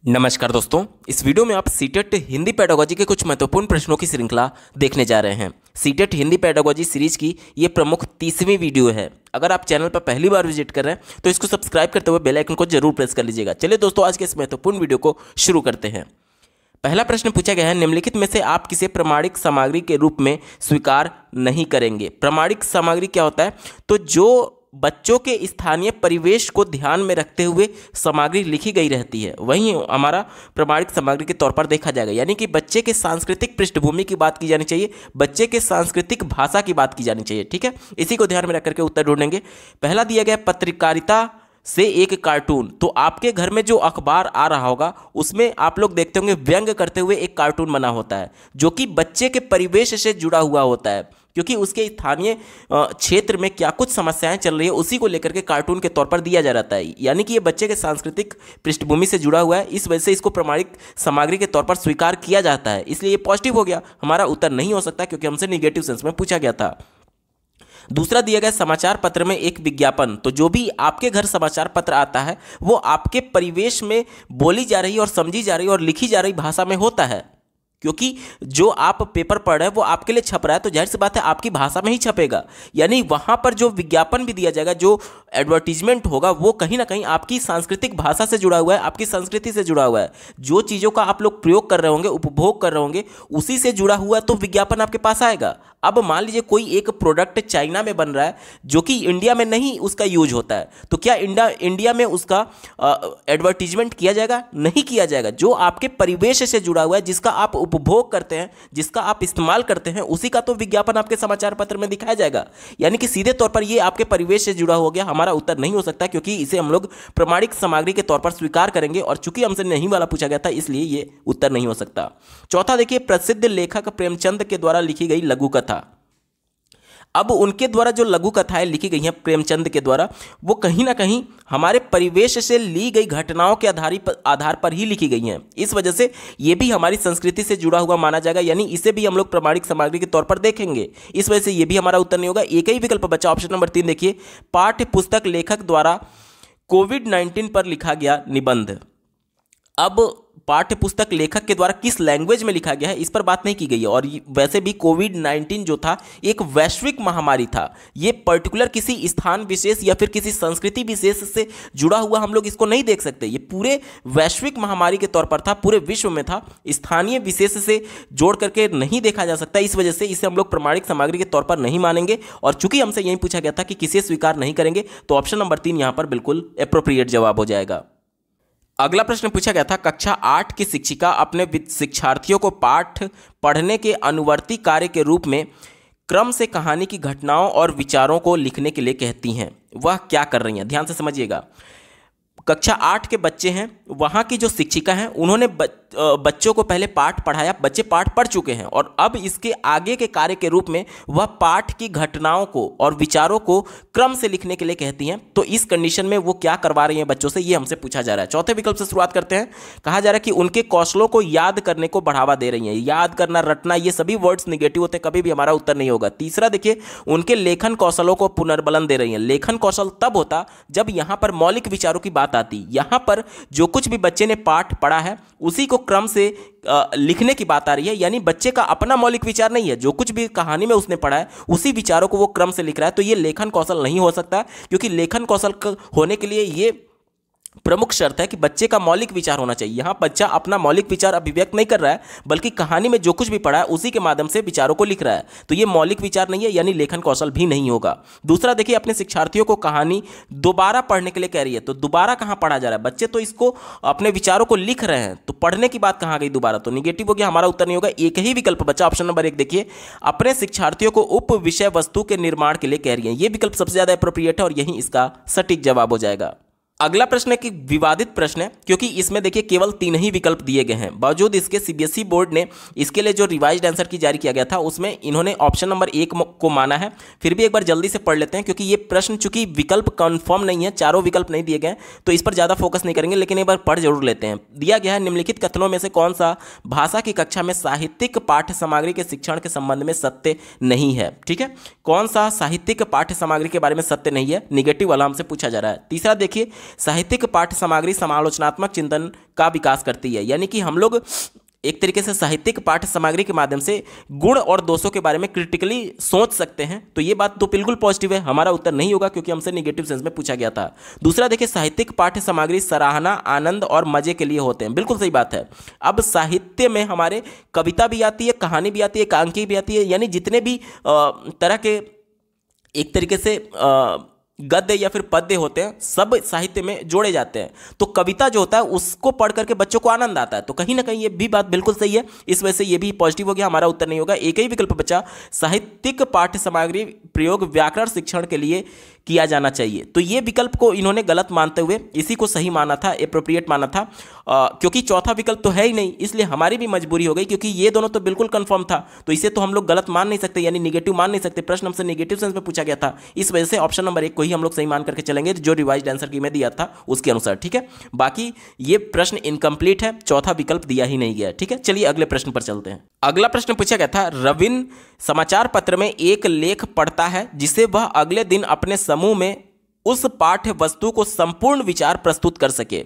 नमस्कार दोस्तों, इस वीडियो में आप सीटेट हिंदी पेडागोजी के कुछ महत्वपूर्ण प्रश्नों की श्रृंखला देखने जा रहे हैं। सीटेट हिंदी पेडागोजी सीरीज की ये प्रमुख 30वीं वीडियो है। अगर आप चैनल पर पहली बार विजिट कर रहे हैं तो इसको सब्सक्राइब करते हुए बेल आइकन को जरूर प्रेस कर लीजिएगा। चलिए दोस्तों, आज के इस महत्वपूर्ण वीडियो को शुरू करते हैं। पहला प्रश्न पूछा गया है, निम्नलिखित में से आप किसे प्रमाणिक सामग्री के रूप में स्वीकार नहीं करेंगे। प्रमाणिक सामग्री क्या होता है? तो जो बच्चों के स्थानीय परिवेश को ध्यान में रखते हुए सामग्री लिखी गई रहती है, वहीं हमारा प्रमाणिक सामग्री के तौर पर देखा जाएगा। यानी कि बच्चे के सांस्कृतिक पृष्ठभूमि की बात की जानी चाहिए, बच्चे के सांस्कृतिक भाषा की बात की जानी चाहिए। ठीक है, इसी को ध्यान में रख करके उत्तर ढूंढेंगे। पहला दिया गया पत्रकारिता से एक कार्टून। तो आपके घर में जो अखबार आ रहा होगा उसमें आप लोग देखते होंगे व्यंग करते हुए एक कार्टून बना होता है, जो कि बच्चे के परिवेश से जुड़ा हुआ होता है, क्योंकि उसके स्थानीय क्षेत्र में क्या कुछ समस्याएं चल रही है उसी को लेकर के कार्टून के तौर पर दिया जा रहता है। यानी कि ये बच्चे के सांस्कृतिक पृष्ठभूमि से जुड़ा हुआ है, इस वजह से इसको प्रमाणिक सामग्री के तौर पर स्वीकार किया जाता है, इसलिए ये पॉजिटिव हो गया। हमारा उत्तर नहीं हो सकता क्योंकि हमसे निगेटिव सेंस में पूछा गया था। दूसरा दिया गया समाचार पत्र में एक विज्ञापन। तो जो भी आपके घर समाचार पत्र आता है वो आपके परिवेश में बोली जा रही और समझी जा रही और लिखी जा रही भाषा में होता है, क्योंकि जो आप पेपर पढ़ रहे हैं वो आपके लिए छप रहा है, तो जाहिर सी बात है आपकी भाषा में ही छपेगा। यानी वहाँ पर जो विज्ञापन भी दिया जाएगा, जो एडवर्टीजमेंट होगा, वो कहीं ना कहीं आपकी सांस्कृतिक भाषा से जुड़ा हुआ है, आपकी संस्कृति से जुड़ा हुआ है। जो चीज़ों का आप लोग प्रयोग कर रहे होंगे, उपभोग कर रहे होंगे, उसी से जुड़ा हुआ तो विज्ञापन आपके पास आएगा। अब मान लीजिए कोई एक प्रोडक्ट चाइना में बन रहा है जो कि इंडिया में नहीं उसका यूज होता है, तो क्या इंडिया में उसका एडवर्टीजमेंट किया जाएगा? नहीं किया जाएगा। जो आपके परिवेश से जुड़ा हुआ है, जिसका आप उपभोग करते हैं, जिसका आप इस्तेमाल करते हैं, उसी का तो विज्ञापन आपके समाचार पत्र में दिखाया जाएगा। यानी कि सीधे तौर पर ये आपके परिवेश से जुड़ा हो गया। हमारा उत्तर नहीं हो सकता क्योंकि इसे हम लोग प्रमाणिक सामग्री के तौर पर स्वीकार करेंगे, और चूंकि हमसे नहीं वाला पूछा गया था इसलिए ये उत्तर नहीं हो सकता। चौथा देखिए, प्रसिद्ध लेखक प्रेमचंद के द्वारा लिखी गई लघु कथा। अब उनके द्वारा जो लघु कथाएं लिखी गई हैं प्रेमचंद के द्वारा, वो कहीं ना कहीं हमारे परिवेश से ली गई घटनाओं के आधार पर ही लिखी गई हैं। इस वजह से ये भी हमारी संस्कृति से जुड़ा हुआ माना जाएगा, यानी इसे भी हम लोग प्रमाणिक सामग्री के तौर पर देखेंगे। इस वजह से ये भी हमारा उत्तर नहीं होगा। एक ही विकल्प बचा, ऑप्शन नंबर 3 देखिए, पाठ्य पुस्तक लेखक द्वारा कोविड-19 पर लिखा गया निबंध। अब पाठ्य पुस्तक लेखक के द्वारा किस लैंग्वेज में लिखा गया है इस पर बात नहीं की गई है। और वैसे भी कोविड-19 जो था एक वैश्विक महामारी था, ये पर्टिकुलर किसी स्थान विशेष या फिर किसी संस्कृति विशेष से जुड़ा हुआ हम लोग इसको नहीं देख सकते। ये पूरे वैश्विक महामारी के तौर पर था, पूरे विश्व में था, स्थानीय विशेष से जोड़ करके नहीं देखा जा सकता। इस वजह से इसे हम लोग प्रमाणिक सामग्री के तौर पर नहीं मानेंगे। और चूंकि हमसे यही पूछा गया था कि किसे स्वीकार नहीं करेंगे, तो ऑप्शन नंबर 3 यहां पर बिल्कुल एप्रोप्रिएट जवाब हो जाएगा। अगला प्रश्न पूछा गया था, कक्षा 8 की शिक्षिका अपने शिक्षार्थियों को पाठ पढ़ने के अनुवर्ती कार्य के रूप में क्रम से कहानी की घटनाओं और विचारों को लिखने के लिए कहती हैं। वह क्या कर रही हैं? ध्यान से समझिएगा। कक्षा 8 के बच्चे हैं, वहाँ की जो शिक्षिका हैं उन्होंने बच्चों को पहले पाठ पढ़ाया, बच्चे पाठ पढ़ चुके हैं, और अब इसके आगे के कार्य के रूप में वह पाठ की घटनाओं को और विचारों को क्रम से लिखने के लिए कहती हैं। तो इस कंडीशन में वो क्या करवा रही हैं बच्चों से, ये हमसे पूछा जा रहा है। चौथे विकल्प से शुरुआत करते हैं। कहा जा रहा है कि उनके कौशलों को याद करने को बढ़ावा दे रही हैं। याद करना, रटना, ये सभी वर्ड्स निगेटिव होते हैं, कभी भी हमारा उत्तर नहीं होगा। तीसरा देखिए, उनके लेखन कौशलों को पुनर्बलन दे रही हैं। लेखन कौशल तब होता जब यहाँ पर मौलिक विचारों की बात आती। यहाँ पर जो कुछ भी बच्चे ने पाठ पढ़ा है उसी को क्रम से लिखने की बात आ रही है। यानी बच्चे का अपना मौलिक विचार नहीं है, जो कुछ भी कहानी में उसने पढ़ा है उसी विचारों को वो क्रम से लिख रहा है। तो ये लेखन कौशल नहीं हो सकता, क्योंकि लेखन कौशल होने के लिए ये प्रमुख शर्त है कि बच्चे का मौलिक विचार होना चाहिए। यहाँ बच्चा अपना मौलिक विचार अभिव्यक्त नहीं कर रहा है, बल्कि कहानी में जो कुछ भी पढ़ा है उसी के माध्यम से विचारों को लिख रहा है। तो ये मौलिक विचार नहीं है, यानी लेखन कौशल भी नहीं होगा। दूसरा देखिए, अपने शिक्षार्थियों को कहानी दोबारा पढ़ने के लिए कह रही है। तो दोबारा कहाँ पढ़ा जा रहा है? बच्चे तो इसको अपने विचारों को लिख रहे हैं, तो पढ़ने की बात कहाँ गई दोबारा? तो निगेटिव हो गया, हमारा उत्तर नहीं होगा। एक ही विकल्प बचा, ऑप्शन नंबर 1 देखिए, अपने शिक्षार्थियों को उप विषय वस्तु के निर्माण के लिए कह रही है। ये विकल्प सबसे ज्यादा एप्रोप्रिएट है और यही इसका सटीक जवाब हो जाएगा। अगला प्रश्न है कि विवादित प्रश्न है, क्योंकि इसमें देखिए केवल 3 ही विकल्प दिए गए हैं। बावजूद इसके सीबीएसई बोर्ड ने इसके लिए जो रिवाइज्ड आंसर की जारी किया गया था उसमें इन्होंने ऑप्शन नंबर 1 को माना है। फिर भी एक बार जल्दी से पढ़ लेते हैं, क्योंकि ये प्रश्न चूंकि विकल्प कंफर्म नहीं है, चारों विकल्प नहीं दिए गए, तो इस पर ज़्यादा फोकस नहीं करेंगे, लेकिन एक बार पढ़ जरूर लेते हैं। दिया गया है, निम्नलिखित कथनों में से कौन सा भाषा की कक्षा में साहित्यिक पाठ्य सामग्री के शिक्षण के संबंध में सत्य नहीं है? ठीक है, कौन सा साहित्यिक पाठ्य सामग्री के बारे में सत्य नहीं है? निगेटिव वाला हमसे पूछा जा रहा है। तीसरा देखिए, साहित्यिक पाठ्य सामग्री समालोचनात्मक चिंतन का विकास करती है। यानी कि हम लोग एक तरीके से साहित्यिक पाठ्य सामग्री के माध्यम से गुण और दोषों के बारे में क्रिटिकली सोच सकते हैं। तो ये बात तो बिल्कुल पॉजिटिव है। हमारा उत्तर नहीं होगा क्योंकि हमसे नेगेटिव सेंस में पूछा गया था। दूसरा देखिए, साहित्यिक पाठ्य सामग्री सराहना, आनंद और मजे के लिए होते हैं। बिल्कुल सही बात है। अब साहित्य में हमारे कविता भी आती है, कहानी भी आती है, एकांकी भी आती है, यानी जितने भी तरह के एक तरीके से गद्य या फिर पद्य होते हैं सब साहित्य में जोड़े जाते हैं। तो कविता जो होता है उसको पढ़ करके बच्चों को आनंद आता है। तो कहीं ना कहीं ये भी बात बिल्कुल सही है। इस वजह से ये भी पॉजिटिव हो गया। हमारा उत्तर नहीं होगा। एक ही विकल्प बचा, साहित्यिक पाठ्य सामग्री प्रयोग व्याकरण शिक्षण के लिए किया जाना चाहिए। तो ये विकल्प को इन्होंने गलत मानते हुए इसी को सही माना था, एप्रोप्रिएट माना था, क्योंकि चौथा विकल्प तो है ही नहीं, इसलिए हमारी भी मजबूरी हो गई, क्योंकि ये दोनों तो बिल्कुल कंफर्म था। तो इसे तो हम लोग गलत मान नहीं सकते, यानी निगेटिव मान नहीं सकते। प्रश्न हमसे निगेटिव सेंस में पूछा गया था, इस वजह से ऑप्शन नंबर 1 को ही हम लोग सही मान करके चलेंगे, जो रिवाइज्ड आंसर की मैं दिया था उसके अनुसार। ठीक है, बाकी ये प्रश्न इनकम्प्लीट है, चौथा विकल्प दिया ही नहीं गया। ठीक है, चलिए अगले प्रश्न पर चलते हैं। अगला प्रश्न पूछा गया था, रविन समाचार पत्र में एक लेख पढ़ता है जिसे वह अगले दिन अपने समूह में उस पाठ्य वस्तु को संपूर्ण विचार प्रस्तुत कर सके।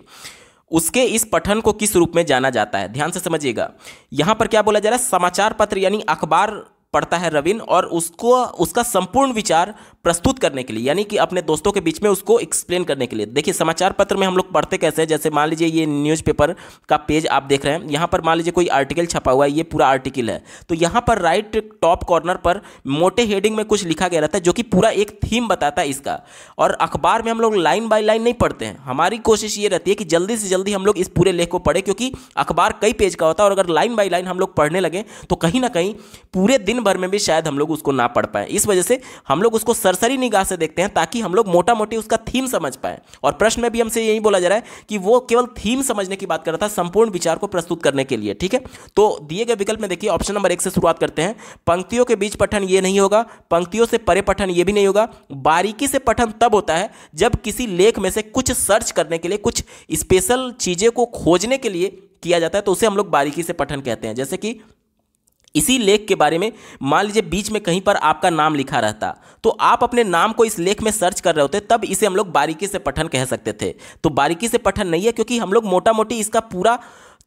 उसके इस पठन को किस रूप में जाना जाता है? ध्यान से समझिएगा। यहां पर क्या बोला जा रहा है, समाचार पत्र यानी अखबार पढ़ता है रविन, और उसको उसका संपूर्ण विचार प्रस्तुत करने के लिए, यानी कि अपने दोस्तों के बीच में उसको एक्सप्लेन करने के लिए। देखिए, समाचार पत्र में हम लोग पढ़ते कैसे हैं, जैसे मान लीजिए ये न्यूज़पेपर का पेज आप देख रहे हैं, यहाँ पर मान लीजिए कोई आर्टिकल छपा हुआ है, ये पूरा आर्टिकल है, तो यहाँ पर राइट टॉप कॉर्नर पर मोटे हेडिंग में कुछ लिखा गया रहता है जो कि पूरा एक थीम बताता है इसका। और अखबार में हम लोग लाइन बाय लाइन नहीं पढ़ते हैं, हमारी कोशिश ये रहती है कि जल्दी से जल्दी हम लोग इस पूरे लेख को पढ़ें, क्योंकि अखबार कई पेज का होता है और अगर लाइन बाय लाइन हम लोग पढ़ने लगे तो कहीं ना कहीं पूरे दिन भर में भी शायद हम लोग उसको ना पढ़ पाए। इस वजह से हम लोग उसको सरसरी निगाह से देखते हैं ताकि हम लोग मोटा मोटी उसका थीम समझ पाए। और प्रश्न में भी हमसे यही बोला जा रहा है कि वो केवल थीम समझने की बात कर रहा था, संपूर्ण विचार को प्रस्तुत करने के लिए। ठीक है, तो दिए गए विकल्प में देखिए ऑप्शन नंबर 1 से शुरुआत करते हैं। पंक्तियों के बीच पठन ये नहीं होगा, पंक्तियों से परे पठन ये भी नहीं होगा। बारीकी से पठन तब होता है जब किसी लेख में से कुछ सर्च करने के लिए, कुछ स्पेशल चीजें को खोजने के लिए किया जाता है, तो उसे हम लोग बारीकी से पठन कहते हैं। जैसे कि इसी लेख के बारे में मान लीजिए बीच में कहीं पर आपका नाम लिखा रहता, तो आप अपने नाम को इस लेख में सर्च कर रहे होते, तब इसे हम लोग बारीकी से पठन कह सकते थे। तो बारीकी से पठन नहीं है, क्योंकि हम लोग मोटा मोटी इसका पूरा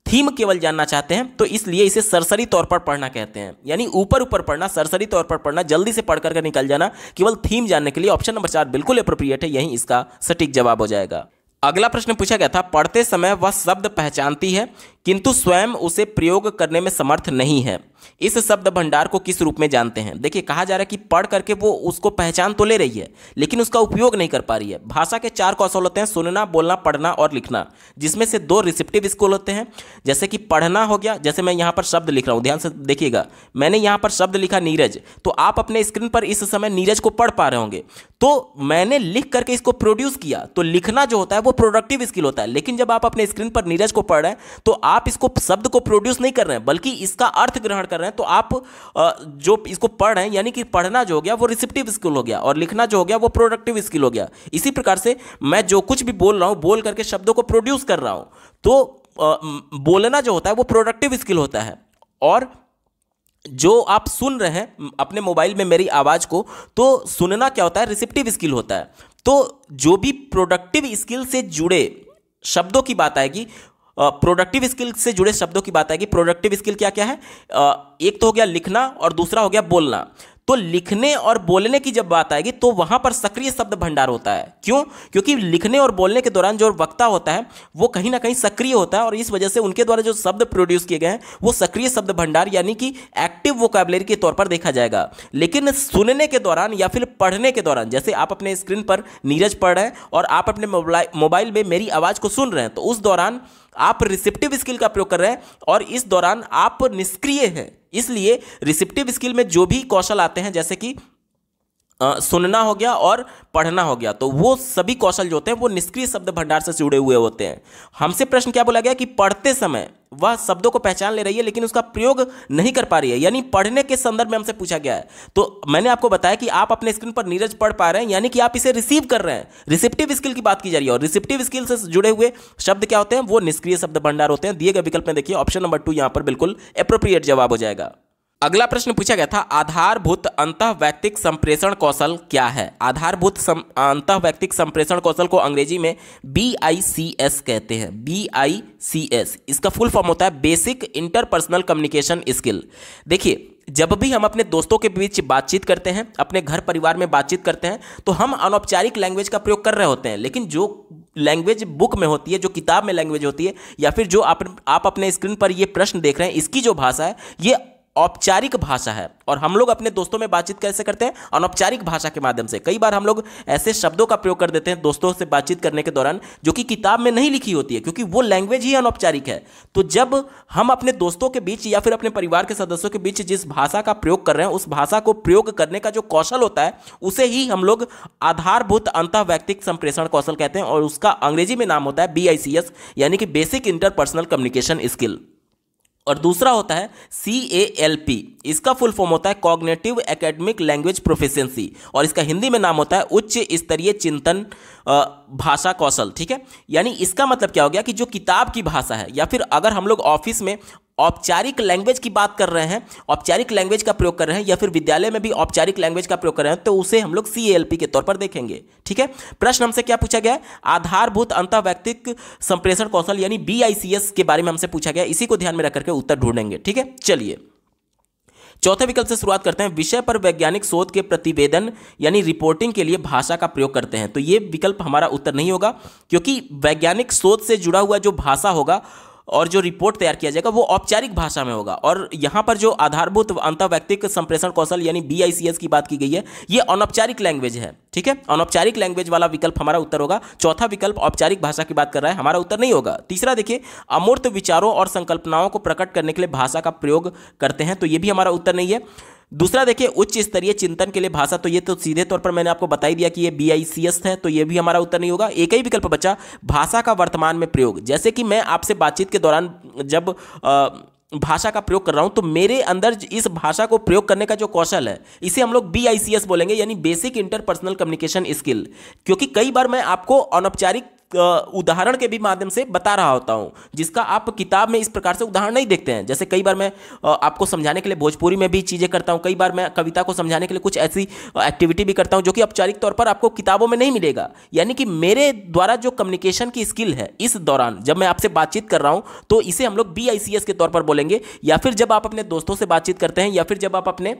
थीम केवल जानना चाहते हैं, तो इसलिए इसे सरसरी तौर पर पढ़ना कहते हैं। यानी ऊपर ऊपर पढ़ना, सरसरी तौर पर पढ़ना, जल्दी से पढ़ करके निकल जाना, केवल थीम जानने के लिए। ऑप्शन नंबर 4 बिल्कुल एप्रोप्रिएट है, यही इसका सटीक जवाब हो जाएगा। अगला प्रश्न पूछा गया था, पढ़ते समय वह शब्द पहचानती है किंतु स्वयं उसे प्रयोग करने में समर्थ नहीं है, इस शब्द भंडार को किस रूप में जानते हैं? देखिए, कहा जा रहा है कि पढ़ करके वो उसको पहचान तो ले रही है लेकिन उसका उपयोग नहीं कर पा रही है। भाषा के 4 कौशल होते हैं, सुनना, बोलना, पढ़ना और लिखना, जिसमें से 2 रिसेप्टिव स्किल होते हैं। जैसे कि पढ़ना हो गया, जैसे मैं यहाँ पर शब्द लिख रहा हूँ, ध्यान से देखिएगा, मैंने यहाँ पर शब्द लिखा नीरज, तो आप अपने स्क्रीन पर इस समय नीरज को पढ़ पा रहे होंगे, तो मैंने लिख करके इसको प्रोड्यूस किया। तो लिखना जो होता है वो प्रोडक्टिव स्किल होता है, लेकिन जब आप अपने स्क्रीन पर नीरज को पढ़ रहे हैं तो आप इसको शब्द को प्रोड्यूस नहीं कर रहे हैं बल्कि इसका अर्थ ग्रहण कर रहे हैं। तो आप जो इसको पढ़ रहे हैं, यानी कि पढ़ना जो हो गया वो रिसेप्टिव स्किल हो गया और लिखना जो हो गया वो प्रोडक्टिव स्किल हो गया। इसी प्रकार से मैं जो कुछ भी बोल रहा हूं, बोल करके शब्दों को प्रोड्यूस कर रहा हूं, तो बोलना जो होता है वो प्रोडक्टिव स्किल होता है। और जो आप सुन रहे हैं अपने मोबाइल में मेरी आवाज को, तो सुनना क्या होता है, रिसेप्टिव स्किल होता है। तो जो भी प्रोडक्टिव स्किल से जुड़े शब्दों की बात आएगी, प्रोडक्टिव स्किल से जुड़े शब्दों की बात आएगी। प्रोडक्टिव स्किल क्या क्या है, एक तो हो गया लिखना और दूसरा हो गया बोलना। तो लिखने और बोलने की जब बात आएगी तो वहां पर सक्रिय शब्द भंडार होता है। क्यों? क्योंकि लिखने और बोलने के दौरान जो वक्ता होता है वो कहीं ना कहीं सक्रिय होता है और इस वजह से उनके द्वारा जो शब्द प्रोड्यूस किए गए हैं वो सक्रिय शब्द भंडार यानी कि एक्टिव वोकैबुलरी के तौर पर देखा जाएगा। लेकिन सुनने के दौरान या फिर पढ़ने के दौरान, जैसे आप अपने स्क्रीन पर नीरज पढ़ रहे हैं और आप अपने मोबाइल में मेरी आवाज को सुन रहे हैं, तो उस दौरान आप रिसेप्टिव स्किल का प्रयोग कर रहे हैं और इस दौरान आप निष्क्रिय हैं। इसलिए रिसेप्टिव स्किल में जो भी कौशल आते हैं, जैसे कि सुनना हो गया और पढ़ना हो गया, तो वो सभी कौशल जो होते हैं वो निष्क्रिय शब्द भंडार से जुड़े हुए होते हैं। हमसे प्रश्न क्या बोला गया कि पढ़ते समय वह शब्दों को पहचान ले रही है लेकिन उसका प्रयोग नहीं कर पा रही है, यानी पढ़ने के संदर्भ में हमसे पूछा गया है। तो मैंने आपको बताया कि आप अपने स्क्रीन पर नीरज पढ़ पा रहे हैं, यानी कि आप इसे रिसीव कर रहे हैं। रिसेप्टिव स्किल की बात की जा रही है और रिसेप्टिव स्किल से जुड़े हुए शब्द क्या होते हैं, वो निष्क्रिय शब्द भंडार होते हैं। दिए गए विकल्प में देखिए ऑप्शन नंबर 2 यहां पर बिल्कुल एप्रोप्रिएट जवाब हो जाएगा। अगला प्रश्न पूछा गया था, आधारभूत अंतःवैयक्तिक संप्रेषण कौशल क्या है? आधारभूत अंतःवैयक्तिक संप्रेषण कौशल को अंग्रेजी में BICS कहते हैं। BICS इसका फुल फॉर्म होता है बेसिक इंटरपर्सनल कम्युनिकेशन स्किल। देखिए, जब भी हम अपने दोस्तों के बीच बातचीत करते हैं, अपने घर परिवार में बातचीत करते हैं, तो हम अनौपचारिक लैंग्वेज का प्रयोग कर रहे होते हैं, लेकिन जो लैंग्वेज बुक में होती है, जो किताब में लैंग्वेज होती है, या फिर जो आप अपने स्क्रीन पर ये प्रश्न देख रहे हैं, इसकी जो भाषा है ये औपचारिक भाषा है। और हम लोग अपने दोस्तों में बातचीत कैसे करते हैं? अनौपचारिक भाषा के माध्यम से। कई बार हम लोग ऐसे शब्दों का प्रयोग कर देते हैं दोस्तों से बातचीत करने के दौरान जो कि किताब में नहीं लिखी होती है, क्योंकि वो लैंग्वेज ही अनौपचारिक है। तो जब हम अपने दोस्तों के बीच या फिर अपने परिवार के सदस्यों के बीच जिस भाषा का प्रयोग कर रहे हैं, उस भाषा को प्रयोग करने का जो कौशल होता है, उसे ही हम लोग आधारभूत अंतःवैयक्तिक संप्रेषण कौशल कहते हैं, और उसका अंग्रेजी में नाम होता है BICS, यानी कि बेसिक इंटरपर्सनल कम्युनिकेशन स्किल। और दूसरा होता है CALP, इसका फुल फॉर्म होता है कॉग्निटिव एकेडमिक लैंग्वेज प्रोफिशिएंसी, और इसका हिंदी में नाम होता है उच्च स्तरीय चिंतन भाषा कौशल। ठीक है, यानी इसका मतलब क्या हो गया कि जो किताब की भाषा है, या फिर अगर हम लोग ऑफिस में औपचारिक लैंग्वेज की बात कर रहे हैं, औपचारिक लैंग्वेज का प्रयोग कर रहे हैं, या फिर विद्यालय में भी औपचारिक लैंग्वेज का प्रयोग कर रहे हैं, तो उसे हम लोग CALP के तौर पर देखेंगे। ठीक है, प्रश्न हमसे क्या पूछा गया है? आधारभूत अंतःवैयक्तिक संप्रेषण कौशल यानी BICS के बारे में हमसे पूछा गया। इसी को ध्यान में रख करके उत्तर ढूंढेंगे। ठीक है, चलिए चौथे विकल्प से शुरुआत करते हैं। विषय पर वैज्ञानिक शोध के प्रतिवेदन यानी रिपोर्टिंग के लिए भाषा का प्रयोग करते हैं। तो ये विकल्प हमारा उत्तर नहीं होगा, क्योंकि वैज्ञानिक शोध से जुड़ा हुआ जो भाषा होगा और जो रिपोर्ट तैयार किया जाएगा वो औपचारिक भाषा में होगा। और यहाँ पर जो आधारभूत अंतःवैयक्तिक संप्रेषण कौशल यानी BICS की बात की गई है, ये अनौपचारिक लैंग्वेज है। ठीक है, अनौपचारिक लैंग्वेज वाला विकल्प हमारा उत्तर होगा। चौथा विकल्प औपचारिक भाषा की बात कर रहा है, हमारा उत्तर नहीं होगा। तीसरा देखिए, अमूर्त विचारों और संकल्पनाओं को प्रकट करने के लिए भाषा का प्रयोग करते हैं, तो ये भी हमारा उत्तर नहीं है। दूसरा देखिए, उच्च स्तरीय चिंतन के लिए भाषा, तो ये तो सीधे तौर पर मैंने आपको बता ही दिया कि ये BICS है, तो ये भी हमारा उत्तर नहीं होगा। एक ही विकल्प बचा, भाषा का वर्तमान में प्रयोग। जैसे कि मैं आपसे बातचीत के दौरान जब भाषा का प्रयोग कर रहा हूं, तो मेरे अंदर इस भाषा को प्रयोग करने का जो कौशल है, इसे हम लोग BICS बोलेंगे, यानी बेसिक इंटरपर्सनल कम्युनिकेशन स्किल। क्योंकि कई बार मैं आपको अनौपचारिक उदाहरण के भी माध्यम से बता रहा होता हूं, जिसका आप किताब में इस प्रकार से उदाहरण नहीं देखते हैं। जैसे कई बार मैं आपको समझाने के लिए भोजपुरी में भी चीज़ें करता हूं, कई बार मैं कविता को समझाने के लिए कुछ ऐसी एक्टिविटी भी करता हूं जो कि औपचारिक तौर पर आपको किताबों में नहीं मिलेगा। यानी कि मेरे द्वारा जो कम्युनिकेशन की स्किल है, इस दौरान जब मैं आपसे बातचीत कर रहा हूं, तो इसे हम लोग BICS के तौर पर बोलेंगे। या फिर जब आप अपने दोस्तों से बातचीत करते हैं, या फिर जब आप अपने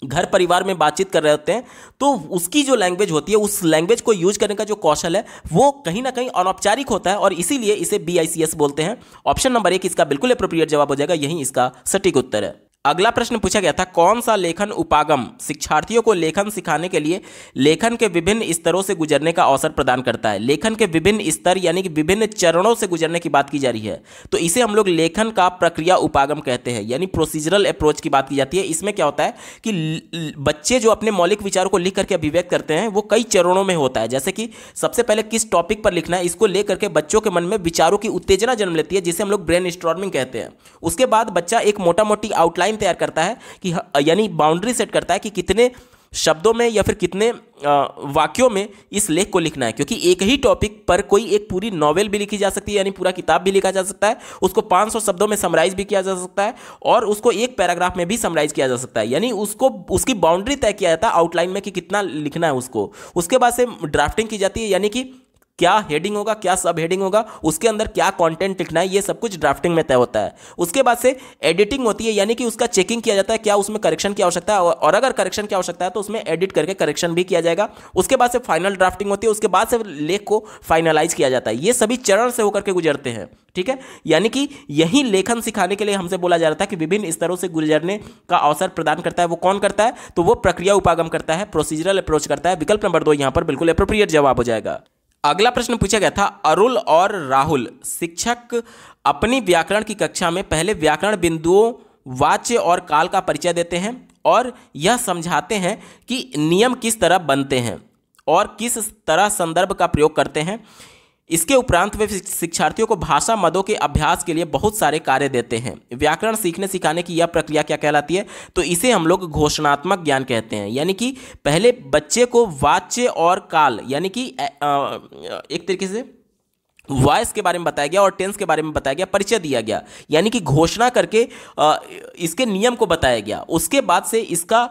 घर परिवार में बातचीत कर रहे होते हैं, तो उसकी जो लैंग्वेज होती है, उस लैंग्वेज को यूज करने का जो कौशल है, वो कहीं ना कहीं अनौपचारिक होता है, और इसीलिए इसे BICS बोलते हैं। ऑप्शन नंबर 1 इसका बिल्कुल एप्रोप्रिएट जवाब हो जाएगा, यही इसका सटीक उत्तर है। अगला प्रश्न पूछा गया था, कौन सा लेखन उपागम शिक्षार्थियों को लेखन सिखाने के लिए लेखन के विभिन्न स्तरों से गुजरने का अवसर प्रदान करता है? लेखन के विभिन्न स्तर यानी कि विभिन्न चरणों से गुजरने की बात की जा रही है, तो इसे हम लोग लेखन का प्रक्रिया उपागम कहते हैं, यानी प्रोसीजरल अप्रोच की बात की जाती है। इसमें क्या होता है कि बच्चे जो अपने मौलिक विचारों को लिख करके अभिव्यक्त करते हैं, वो कई चरणों में होता है। जैसे कि सबसे पहले किस टॉपिक पर लिखना है, इसको लेकर के बच्चों के मन में विचारों की उत्तेजना जन्म लेती है, जिसे हम लोग ब्रेन स्टॉर्मिंग कहते हैं। उसके बाद बच्चा एक मोटा मोटी आउटलाइन तैयार करता है कि यानी बाउंड्री सेट करता है कि कितने शब्दों में या फिर कितने वाक्यों में इस लेख को लिखना है। क्योंकि एक ही टॉपिक पर कोई एक पूरी नॉवेल भी लिखी जा सकती है, यानी पूरा किताब भी लिखा जा सकता है, उसको 500 शब्दों में समराइज भी किया जा सकता है, और उसको एक पैराग्राफ में भी समराइज किया जा सकता है। यानी उसको उसकी बाउंड्री तय किया जाता है आउटलाइन में कि कितना लिखना है उसको। उसके बाद से ड्राफ्टिंग की जाती है, यानी कि क्या हेडिंग होगा, क्या सब हेडिंग होगा, उसके अंदर क्या कंटेंट लिखना है, ये सब कुछ ड्राफ्टिंग में तय होता है। उसके बाद से एडिटिंग होती है, यानी कि उसका चेकिंग किया जाता है क्या उसमें करेक्शन की आवश्यकता है, और अगर करेक्शन की आवश्यकता है तो उसमें एडिट करके करेक्शन भी किया जाएगा। उसके बाद से फाइनल ड्राफ्टिंग होती है, उसके बाद से लेख को फाइनलाइज किया जाता है। ये सभी चरण से होकर के गुजरते हैं। ठीक है, यानी कि यही लेखन सिखाने के लिए हमसे बोला जा रहा था कि विभिन्न स्तरों से गुजरने का अवसर प्रदान करता है। वो कौन करता है? तो वो प्रक्रिया उपागम करता है, प्रोसीजरल अप्रोच करता है। विकल्प नंबर 2 यहां पर बिल्कुल एप्रोप्रिएट जवाब हो जाएगा। अगला प्रश्न पूछा गया था, अरुल और राहुल शिक्षक अपनी व्याकरण की कक्षा में पहले व्याकरण बिंदुओं, वाच्य और काल का परिचय देते हैं और यह समझाते हैं कि नियम किस तरह बनते हैं और किस तरह संदर्भ का प्रयोग करते हैं। इसके उपरांत वे शिक्षार्थियों को भाषा मदों के अभ्यास के लिए बहुत सारे कार्य देते हैं। व्याकरण सीखने सिखाने की यह प्रक्रिया क्या कहलाती है? तो इसे हम लोग घोषणात्मक ज्ञान कहते हैं। यानी कि पहले बच्चे को वाच्य और काल यानी कि एक तरीके से वॉइस के बारे में बताया गया और टेंस के बारे में बताया गया, परिचय दिया गया, यानी कि घोषणा करके इसके नियम को बताया गया। उसके बाद से इसका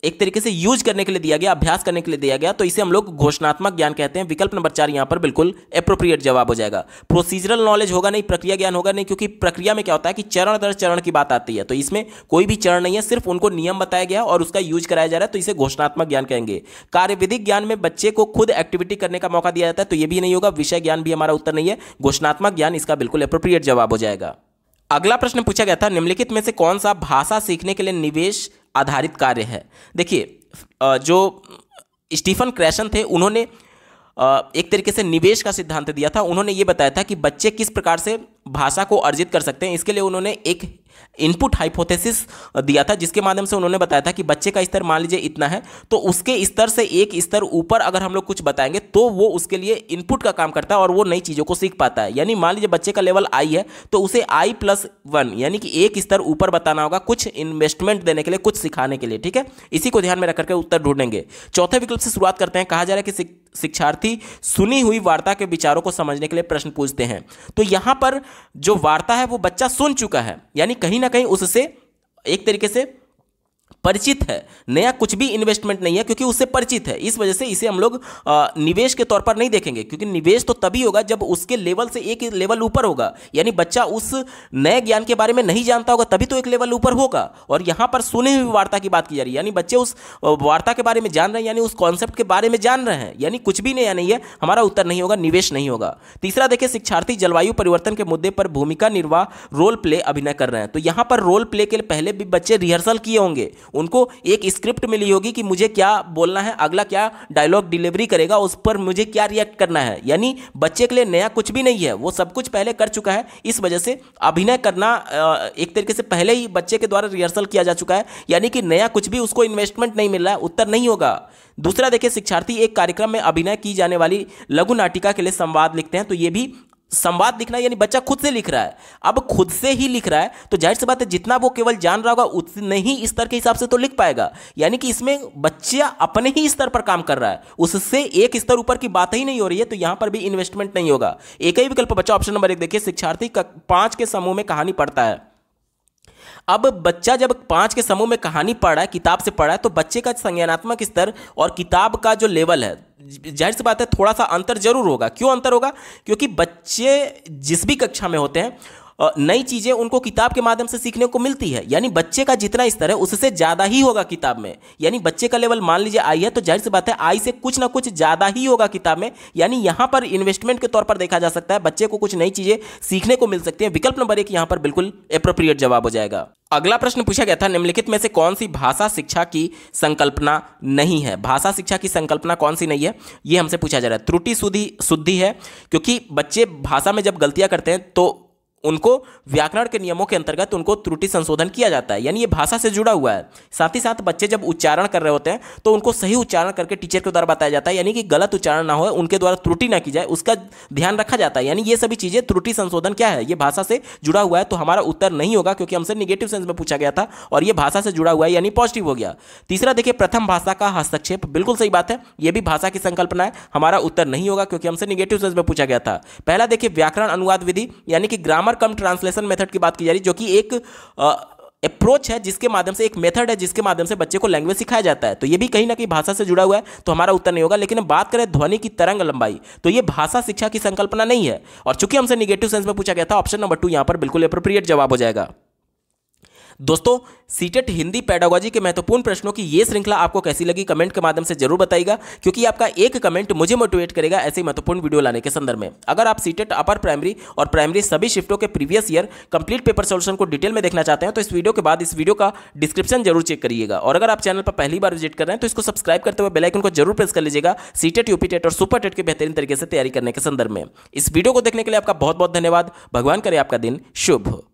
एक तरीके से यूज करने के लिए दिया गया, अभ्यास करने के लिए दिया गया, तो इसे हम लोग घोषणात्मक ज्ञान कहते हैं। विकल्प नंबर 4 यहां पर बिल्कुल एप्रोप्रिएट जवाब हो जाएगा। प्रोसीजरल नॉलेज होगा नहीं, प्रक्रिया ज्ञान होगा नहीं, क्योंकि प्रक्रिया में क्या होता है कि चरण दर चरण की बात आती है, तो इसमें कोई भी चरण नहीं है, सिर्फ उनको नियम बताया गया और उसका यूज कराया जा रहा है, तो इसे घोषणात्मक ज्ञान कहेंगे। कार्यविधिक ज्ञान में बच्चे को खुद एक्टिविटी करने का मौका दिया जाता है, तो यह भी नहीं होगा। विषय ज्ञान भी हमारा उत्तर नहीं है। घोषणात्मक ज्ञान इसका बिल्कुल एप्रोप्रिएट जवाब हो जाएगा। अगला प्रश्न पूछा गया था, निम्नलिखित में से कौन सा भाषा सीखने के लिए निवेश आधारित कार्य है। देखिए, जो स्टीफन क्रैशन थे, उन्होंने एक तरीके से निवेश का सिद्धांत दिया था। उन्होंने ये बताया था कि बच्चे किस प्रकार से भाषा को अर्जित कर सकते हैं। इसके लिए उन्होंने एक इनपुट हाइपोथेसिस दिया था, जिसके माध्यम से उन्होंने बताया था कि बच्चे का स्तर मान लीजिए इतना है, तो उसके स्तर से एक स्तर ऊपर अगर हम लोग कुछ बताएंगे तो वो उसके लिए इनपुट का काम करता है और वो नई चीज़ों को सीख पाता है। यानी मान लीजिए बच्चे का लेवल आई है, तो उसे I+1 यानी कि एक स्तर ऊपर बताना होगा, कुछ इन्वेस्टमेंट देने के लिए, कुछ सिखाने के लिए। ठीक है, इसी को ध्यान में रख करके उत्तर ढूंढेंगे। चौथे विकल्प से शुरुआत करते हैं। कहा जा रहा है कि शिक्षार्थी सुनी हुई वार्ता के विचारों को समझने के लिए प्रश्न पूछते हैं। तो यहां पर जो वार्ता है वो बच्चा सुन चुका है, यानी कहीं ना कहीं उससे एक तरीके से परिचित है। नया कुछ भी इन्वेस्टमेंट नहीं है, क्योंकि उससे परिचित है। इस वजह से इसे हम लोग निवेश के तौर पर नहीं देखेंगे, क्योंकि निवेश तो तभी होगा जब उसके लेवल से एक लेवल ऊपर होगा। यानी बच्चा उस नए ज्ञान के बारे में नहीं जानता होगा, तभी तो एक लेवल ऊपर होगा। और यहां पर सुनी हुई वार्ता की बात की जा रही है, यानी बच्चे उस वार्ता के बारे में जान रहे हैं, यानी उस कॉन्सेप्ट के बारे में जान रहे हैं, यानी कुछ भी नया नहीं है। हमारा उत्तर नहीं होगा, निवेश नहीं होगा। तीसरा देखिए, शिक्षार्थी जलवायु परिवर्तन के मुद्दे पर भूमिका निर्वाह रोल प्ले अभिनय कर रहे हैं। तो यहां पर रोल प्ले के पहले भी बच्चे रिहर्सल किए होंगे, उनको एक स्क्रिप्ट मिली होगी कि मुझे क्या बोलना है, अगला क्या डायलॉग डिलीवरी करेगा, उस पर मुझे क्या रिएक्ट करना है। यानी बच्चे के लिए नया कुछ भी नहीं है, वो सब कुछ पहले कर चुका है। इस वजह से अभिनय करना एक तरीके से पहले ही बच्चे के द्वारा रिहर्सल किया जा चुका है, यानी कि नया कुछ भी उसको इन्वेस्टमेंट नहीं मिल रहा है। उत्तर नहीं होगा। दूसरा देखिए, शिक्षार्थी एक कार्यक्रम में अभिनय की जाने वाली लघु नाटिका के लिए संवाद लिखते हैं। तो ये भी संवाद लिखना, यानी बच्चा खुद से लिख रहा है। अब खुद से ही लिख रहा है तो जाहिर सी बात है, जितना वो केवल जान रहा होगा उतने ही स्तर के हिसाब से तो लिख पाएगा। यानी कि इसमें बच्चा अपने ही स्तर पर काम कर रहा है, उससे एक स्तर ऊपर की बात ही नहीं हो रही है, तो यहां पर भी इन्वेस्टमेंट नहीं होगा। एक ही विकल्प बचा, ऑप्शन नंबर 1 देखिए, शिक्षार्थी 5 के समूह में कहानी पढ़ता है। अब बच्चा जब 5 के समूह में कहानी पढ़ रहा है, किताब से पढ़ रहा है, तो बच्चे का संज्ञानात्मक स्तर और किताब का जो लेवल है, जाहिर सी बात है थोड़ा सा अंतर जरूर होगा। क्यों अंतर होगा? क्योंकि बच्चे जिस भी कक्षा में होते हैं, नई चीजें उनको किताब के माध्यम से सीखने को मिलती है। यानी बच्चे का जितना स्तर है उससे ज्यादा ही होगा किताब में। यानी बच्चे का लेवल मान लीजिए आई है, तो जाहिर सी बात है आई से कुछ ना कुछ ज्यादा ही होगा किताब में। यानी यहां पर इन्वेस्टमेंट के तौर पर देखा जा सकता है, बच्चे को कुछ नई चीजें सीखने को मिल सकती है। विकल्प नंबर 1 यहां पर बिल्कुल एप्रोप्रिएट जवाब हो जाएगा। अगला प्रश्न पूछा गया था, निम्नलिखित में से कौन सी भाषा शिक्षा की संकल्पना नहीं है। भाषा शिक्षा की संकल्पना कौन सी नहीं है, यह हमसे पूछा जा रहा है। त्रुटि शुद्धि है, क्योंकि बच्चे भाषा में जब गलतियां करते हैं तो उनको व्याकरण के नियमों के अंतर्गत उनको त्रुटि संशोधन किया जाता है। यानी ये भाषा से जुड़ा हुआ है। साथ ही साथ बच्चे जब उच्चारण कर रहे होते हैं तो उनको सही उच्चारण करके टीचर के द्वारा बताया जाता है, यानी कि गलत उच्चारण ना हो, उनके द्वारा त्रुटि ना की जाए, उसका ध्यान रखा जाता है। यानी ये सभी चीजें, त्रुटि संशोधन क्या है, ये भाषा से जुड़ा हुआ है। तो हमारा उत्तर नहीं होगा, क्योंकि हमसे निगेटिव सेंस में पूछा गया था और ये भाषा से जुड़ा हुआ है, यानी पॉजिटिव हो गया। तीसरा देखिए, प्रथम भाषा का हस्तक्षेप, बिल्कुल सही बात है, ये भी भाषा की संकल्पना है। हमारा उत्तर नहीं होगा, क्योंकि हमसे निगेटिव सेंस में पूछा गया था। पहला देखिए, व्याकरण अनुवाद विधि, यानी कि ग्रामर कम ट्रांसलेशन मेथड की बात की जा रही है, जो कि एक अप्रोच है, जिसके माध्यम से, एक मेथड है जिसके माध्यम से बच्चे को लैंग्वेज सिखाया जाता है। तो ये भी कहीं ना कहीं भाषा से जुड़ा हुआ है, तो हमारा उत्तर नहीं होगा। लेकिन बात करें ध्वनि की तरंग लंबाई, तो ये भाषा शिक्षा की संकल्पना नहीं है। और चूंकि हमसे निगेटिव सेंस में पूछा गया था, ऑप्शन नंबर 2 यहां पर बिल्कुल एप्रोप्रिएट जवाब हो जाएगा। दोस्तों, सीटेट हिंदी पेडागोजी के महत्वपूर्ण प्रश्नों की ये श्रृंखला आपको कैसी लगी, कमेंट के माध्यम से जरूर बताइएगा, क्योंकि आपका एक कमेंट मुझे मोटिवेट करेगा ऐसे महत्वपूर्ण वीडियो लाने के संदर्भ में। अगर आप सीटेट अपर प्राइमरी और प्राइमरी सभी शिफ्टों के previous year complete paper solution को डिटेल में देखना चाहते हैं, तो इस वीडियो के बाद इस वीडियो का डिस्क्रिप्शन जरूर चेक करिएगा। और अगर आप चैनल पर पहली बार विजिट कर रहे हैं तो इसको सब्सक्राइब करते हुए बेल आइकन को जरूर प्रेस कर लीजिएगा, सीटेट, यूपी टेट और सुपर टेट के बेहतरीन तरीके से तैयारी करने के संदर्भ में। इस वीडियो को देखने के लिए आपका बहुत बहुत धन्यवाद। भगवान करे आपका दिन शुभ हो।